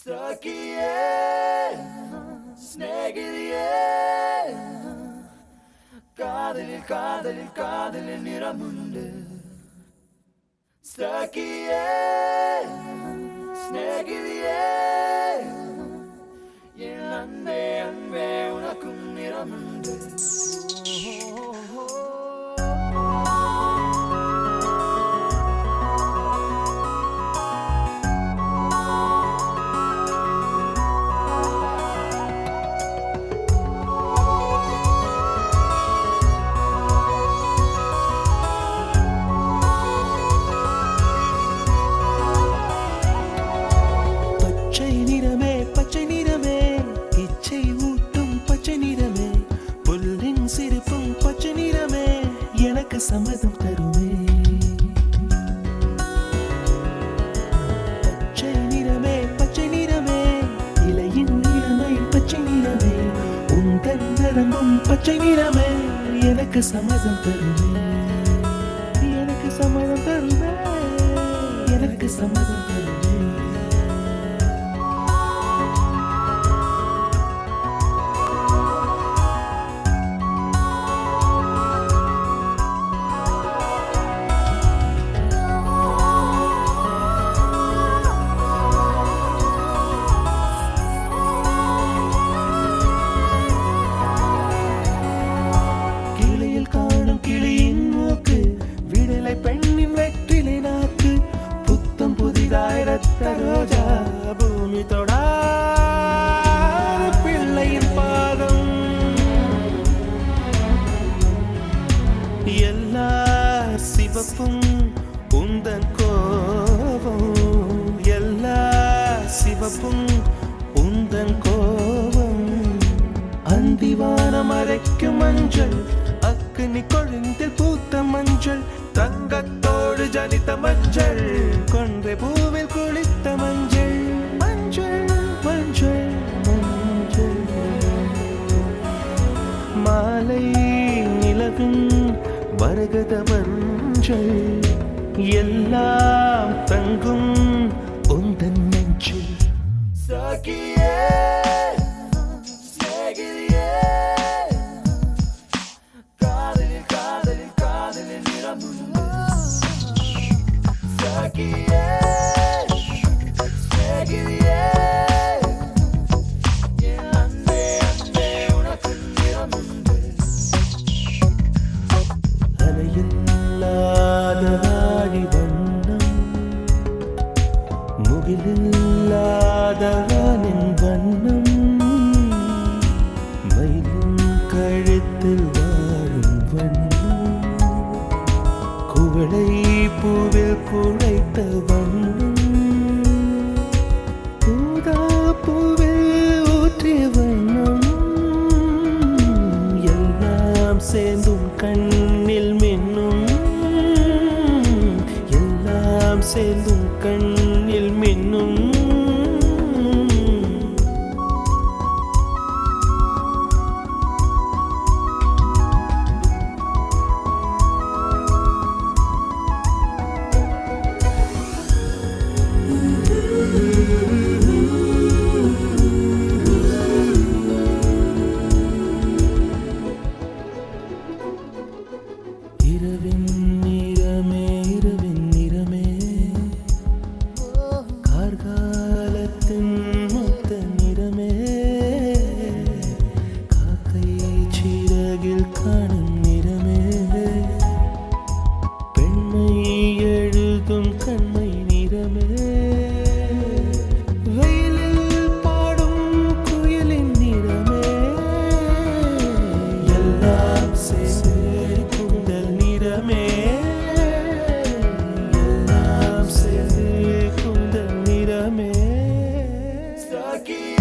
സഖിയേ സ്നേഹിതയേ കാതലിൽ കാതലിൽ കാതലിൽ നിറമുണ്ട് സഖിയേ സ്നേഹിതയേ என் அன்பே அன்பே உனக்கும் நிறமுண்டு சம்மதம் தருவே பச்சை நிறமே பச்சை நிறமே இலையின் நிறமை பச்சை நிறமே உந்தன் நரம்பும் பச்சை நிறமே எனக்கு சம்மதம் தருவே எனக்கு சம்மதம் தருவே எனக்கு சம்மதம் தருவே ரோஜா பூமி தொடாத பிள்ளையின் பாதம் எல்லா சிவப்பும் உந்தன் கோபம் எல்லா சிவப்பும் உந்தன் கோபம் அந்திவானம் அரைக்கும் மஞ்சள் அக்னி கொழுந்தில் பூத்த மஞ்சள் தங்கத்தோடு ஜனித்த மஞ்சள் கொன்றை பூவில் குளித்த மஞ்சள் மஞ்சள் மஞ்சள் மஞ்சள் மாலை நிலவின் மரகத மஞ்சள் எல்லாம் தங்கும் உந்தன் நெஞ்சில் சகியே முகிலில்லாதவனின் வண்ணம் மயிலின் கழுத்தில் வாழும் வண்ணம் குவளை பூவில் குழைத்த வண்ணம் ஊதா பூவில் ஊற்றிய வண்ணம் எல்லாம் சேர்ந்தும் கண்ணில் மின்னும் எல்லாம் சேர்ந்தும் கண்ணில் மின்னும் இரவின் நிறமே இரவின் நிறமே கார்காலத்தின் மொத்த நிறமே காக்கை சிறகில் காணும் நிறமே பெண்மை எழுதும் கண்மை நிறமே வெயிலில் பாடும் குயிலின் நிறமே எல்லாம் சேர்ந்து எல்லாம் சேர்ந்து குந்தல் நிறமே சகியே